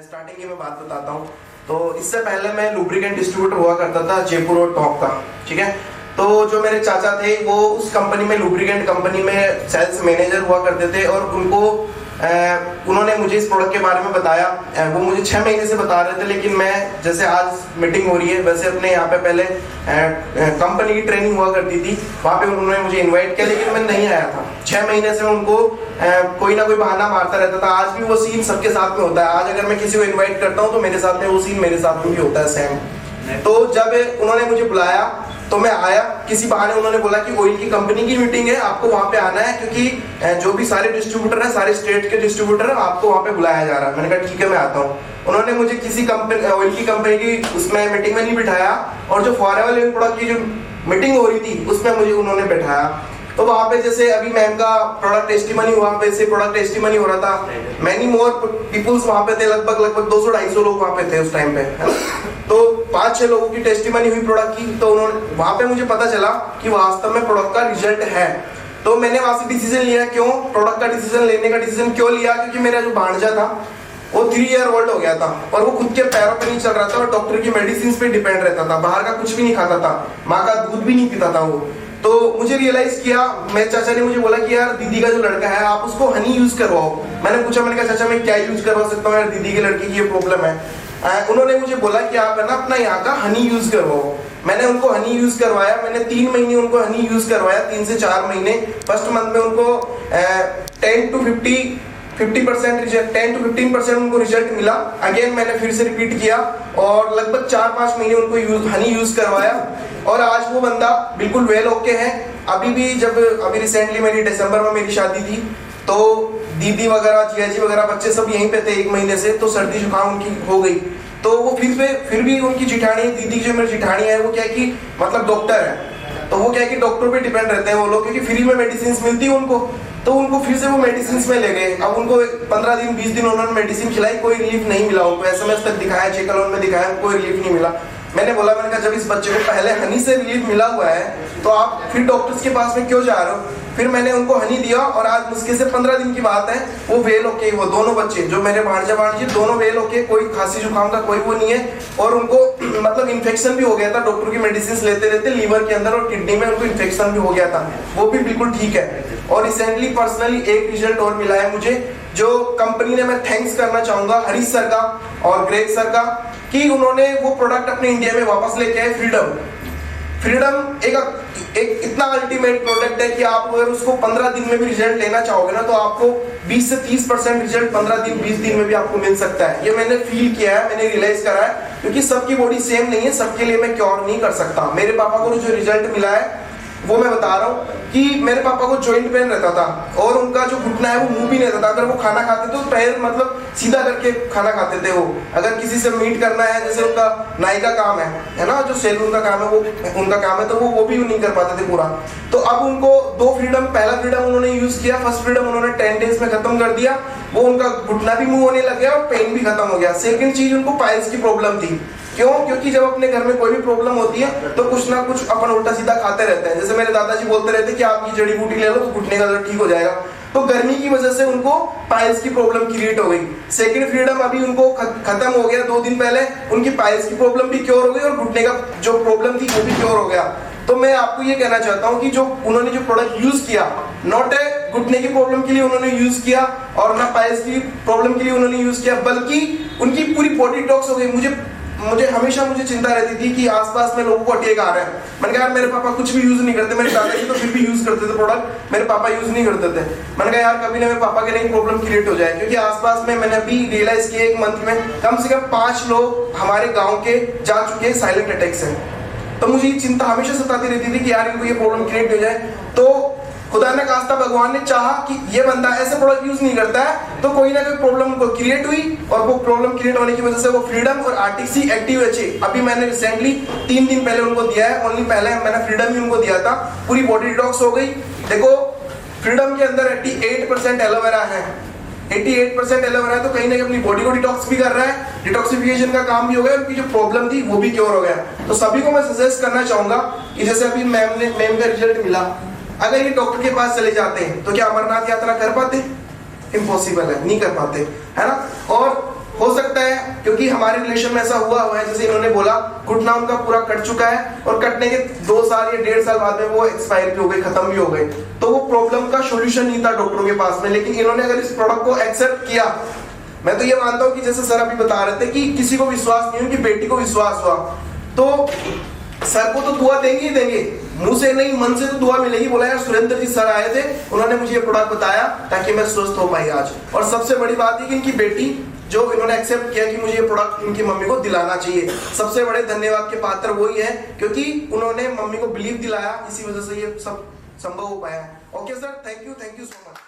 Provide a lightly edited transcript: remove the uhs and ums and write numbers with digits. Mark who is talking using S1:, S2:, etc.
S1: Starting की मैं बात बताता हूँ। तो इससे पहले मैं लुब्रिकेंट डिस्ट्रीब्यूटर हुआ करता था जयपुर और टॉप का, ठीक है। तो जो मेरे चाचा थे वो उस कंपनी में, लुब्रिकेंट कंपनी में सेल्स मैनेजर हुआ करते थे और उन्होंने मुझे इस प्रोडक्ट के बारे में बताया। वो मुझे 6 महीने से बता रहे थे, लेकिन मैं जैसे आज मीटिंग हो रही है वैसे अपने यहाँ पे पहले कंपनी की ट्रेनिंग हुआ करती थी, वहाँ पे उन्होंने मुझे इनवाइट किया, लेकिन मैं नहीं आया था। 6 महीने से उनको कोई ना कोई बहाना मारता रहता था। आज भी वो सीन सबके साथ में होता है। आज अगर मैं किसी को इन्वाइट करता हूँ तो मेरे साथ में वो सीन मेरे साथ में भी होता है सेम। तो जब उन्होंने मुझे बुलाया तो मैं आया, किसी बहाने उन्होंने बोला कि ऑयल की कंपनी की मीटिंग है, आपको वहां पे आना है, क्योंकि जो भी सारे डिस्ट्रीब्यूटर हैं, सारे स्टेट के डिस्ट्रीब्यूटर हैं, आपको वहां पे बुलाया जा रहा है। मैंने कहा ठीक है मैं आता हूँ। उन्होंने मुझे किसी कंपनी, ऑयल की कंपनी की उसमें मीटिंग में नहीं बिठाया, और जो फॉरएवर लिविंग प्रोडक्ट की जो मीटिंग हो रही थी उसमें मुझे उन्होंने बैठाया। तो वहां पे जैसे अभी मैम का प्रोडक्ट टेस्टिमनी हुआ, वैसे प्रोडक्ट टेस्टिमनी हो रहा था। मैनी मोर पीपुल्स वहां पे थे, लगभग 200-250 लोग वहां पे थे उस टाइम पे, है ना। तो 5-6 लोगों की टेस्टिमनी हुई प्रोडक्ट की। तो उन्होंने वहां पे मुझे पता चला कि वास्तव में प्रोडक्ट का रिजल्ट है। तो मैंने वहां से डिसीजन लिया। क्यों प्रोडक्ट का डिसीजन लेने का डिसीजन क्यों लिया? क्योंकि मेरा जो भांजा था वो 3 ईयर ओल्ड हो गया था और वो खुद के पैरों पे नहीं चल रहा था और डॉक्टर की मेडिसिन पे डिपेंड रहता था, बाहर का कुछ भी नहीं खाता था, माँ का दूध भी नहीं पीता था वो। तो मुझे रियलाइज किया, मेरे चाचा ने मुझे बोला कि यार दीदी का जो लड़का है आप उसको हनी यूज करवाओ। मैंने पूछा, मैंने कहा चाचा मैं क्या यूज करवा सकता हूँ यार, दीदी के लड़के की ये प्रॉब्लम है। उन्होंने मुझे बोला कि आप है ना अपना यहाँ का हनी यूज करवाओ। मैंने उनको हनी यूज करवाया। मैंने 3 महीने उनको हनी यूज करवाया, 3 से 4 महीने। फर्स्ट मंथ में उनको 10 to 50% रिजल्ट, 10 to 15% उनको रिजल्ट मिला। अगेन मैंने फिर से रिपीट किया और लगभग 4-5 महीने उनको हनी यूज करवाया और आज वो बंदा बिल्कुल वेल ओके है। अभी भी अभी रिसेंटली मेरी दिसंबर में मेरी शादी थी, तो दीदी वगैरह, जियाजी वगैरह बच्चे सब यहीं पे थे 1 महीने से। तो सर्दी जुकाम उनकी हो गई, तो वो फिर भी उनकी जिठानी, दीदी जो मेरी जिठानी है वो क्या है कि मतलब डॉक्टर है, तो वो क्या है कि डॉक्टर पे डिपेंड रहते हैं वो लोग, क्योंकि फ्री में मेडिसिन मिलती है उनको। तो उनको फिर से वो मेडिसिन में ले गए। अब उनको 15 दिन 20 दिन उन्होंने मेडिसिन खिलाई, कोई रिलीफ नहीं मिला उनको। SMS तक दिखाया, चेकअलोन में दिखाया, कोई रिलीफ नहीं मिला। मैंने बोला, मैंने कहा जब इस बच्चे को पहले हनी से रिलीफ मिला हुआ है तो आप फिर डॉक्टर्स के पास में क्यों जा रहे हो? फिर मैंने उनको हनी दिया और आज मुश्किल से 15 दिन की बात है, वो वेल ओके। वो दोनों बच्चे जो मेरे भांजी दोनों वेल ओके, कोई खांसी जुकाम का कोई वो नहीं है। और उनको मतलब इन्फेक्शन भी हो गया था, डॉक्टर की मेडिसिन लेते लेते लीवर के अंदर और किडनी में उनको इन्फेक्शन भी हो गया था, वो भी बिल्कुल ठीक है। और रिसेंटली पर्सनली एक रिजल्ट और मिला है मुझे, जो कंपनी ने, मैं थैंक्स करना चाहूंगा हरीश सर का और ग्रेग सर का, कि उन्होंने वो प्रोडक्ट अपने इंडिया में वापस लेके आए। फ्रीडम एक इतना अल्टीमेट प्रोडक्ट है कि आप अगर उसको 15 दिन में भी रिजल्ट लेना चाहोगे ना, तो आपको 20 से 30% रिजल्ट 15 दिन 20 दिन में भी आपको मिल सकता है। ये मैंने फील किया है, मैंने रियलाइज करा है, क्योंकि सबकी बॉडी सेम नहीं है, सबके लिए मैं क्योर नहीं कर सकता। मेरे पापा को जो रिजल्ट मिला है वो मैं बता रहा हूँ कि मेरे पापा को जॉइंट पेन रहता था और उनका जो घुटना है वो मुंह भी नहीं रहता था। अगर वो खाना खाते थे तो पैर मतलब सीधा करके खाना खाते थे वो। अगर किसी से मीट करना है, जैसे उनका नाई का काम है ना, जो सैलून का काम है वो उनका काम है, तो वो भी नहीं कर पाते थे पूरा। तो अब उनको 2 फ्रीडम, पहला फ्रीडम उन्होंने यूज किया, फर्स्ट फ्रीडम उन्होंने 10 डेज में खत्म कर दिया। वो उनका घुटना भी मूव होने लग गया और पेन भी खत्म हो गया। सेकंड चीज, उनको पाइल्स की प्रॉब्लम थी। क्यों? क्योंकि जब अपने घर में कोई भी प्रॉब्लम होती है तो कुछ ना कुछ अपन उल्टा सीधा खाते रहते हैं। जैसे मेरे दादाजी बोलते रहते कि आप ये जड़ी बूटी ले लो तो घुटने का दर्द ठीक हो जाएगा। तो गर्मी की वजह से उनको पाइल्स की प्रॉब्लम क्रिएट हो गई। सेकंड फ्रीडम अभी उनको खत्म हो गया, 2 दिन पहले उनकी पाइल्स की प्रॉब्लम भी क्योर हो गई और घुटने का जो प्रॉब्लम थी वो भी क्योर हो गया। तो मैं आपको ये कहना चाहता हूँ कि जो उन्होंने जो प्रोडक्ट यूज किया, नॉट ए घुटने की प्रॉब्लम के लिए उन्होंने यूज किया और ना पाइल्स की प्रॉब्लम के लिए उन्होंने यूज किया, बल्कि उनकी पूरी बॉडी डिटॉक्स हो गई। मुझे हमेशा चिंता रहती थी कि आसपास में लोगों को अटैक आ रहे हैं। मैंने कहा यार मेरे पापा कुछ भी यूज नहीं करते, मेरे दादाजी तो फिर भी यूज करते थे प्रोडक्ट, मेरे पापा यूज नहीं करते थे। मैंने कहा यार कभी ना मेरे पापा के लिए प्रॉब्लम क्रिएट हो जाए, क्योंकि आसपास में मैंने अभी रियलाइज किया 1 मंथ में कम से कम 5 लोग हमारे गाँव के जा चुके हैं साइलेंट अटैक से। तो मुझे ये चिंता हमेशा सताती रहती थी कि यार इनको ये प्रॉब्लम क्रिएट हो जाए। तो खुदा ने खास्ता भगवान ने चाहा कि ये बंदा ऐसे प्रोडक्ट यूज नहीं करता है, तो कोई ना कोई प्रॉब्लम को क्रिएट हुई और वो प्रॉब्लम क्रिएट होने की वजह से वो फ्रीडम और RTC एक्टिव HA अभी मैंने रिसेंटली 3 दिन पहले उनको दिया है। ओनली पहले मैंने फ्रीडम ही उनको दिया था, पूरी बॉडी डिटॉक्स हो गई। देखो फ्रीडम के अंदर 88% एलोवेरा है, 88% एलोवेरा है, तो कहीं ना कहीं अपनी बॉडी को डिटॉक्स भी कर रहा है, डिटॉक्सिफिकेशन का काम भी हो गया, उनकी जो प्रॉब्लम थी वो भी क्योर हो गया। तो सभी को मैं सजेस्ट करना चाहूंगा कि जैसे अभी मैम का रिजल्ट मिला, अगर ये डॉक्टर के पास चले जाते हैं तो क्या अमरनाथ यात्रा कर पाते? इम्पॉसिबल है, नहीं कर पाते, है ना। और हो सकता है क्योंकि हमारे रिलेशन में ऐसा हुआ है, जैसे इन्होंने बोला घुटना उनका पूरा कट चुका है और कटने के 2 साल या 1.5 साल बाद में वो एक्सपायर भी हो गए, खत्म भी हो गए। तो वो प्रॉब्लम का सोल्यूशन नहीं था डॉक्टरों के पास में, लेकिन इन्होंने अगर इस प्रोडक्ट को एक्सेप्ट किया, मैं तो ये मानता हूँ कि जैसे सर अभी बता रहे थे कि किसी को विश्वास नहीं, उनकी बेटी को विश्वास हुआ, तो सर को तो दुआ देंगे ही देंगे, मुंह से नहीं मन से तो दुआ मिलेगी। बोला यार सुरेंद्र जी सर आए थे, उन्होंने मुझे ये प्रोडक्ट बताया ताकि मैं स्वस्थ हो पाई आज। और सबसे बड़ी बात है कि इनकी बेटी जो इन्होंने एक्सेप्ट किया कि मुझे ये प्रोडक्ट इनकी मम्मी को दिलाना चाहिए, सबसे बड़े धन्यवाद के पात्र वही है, क्योंकि उन्होंने मम्मी को बिलीव दिलाया, इसी वजह से ये सब संभव हो पाया है। Okay sir, thank you so much.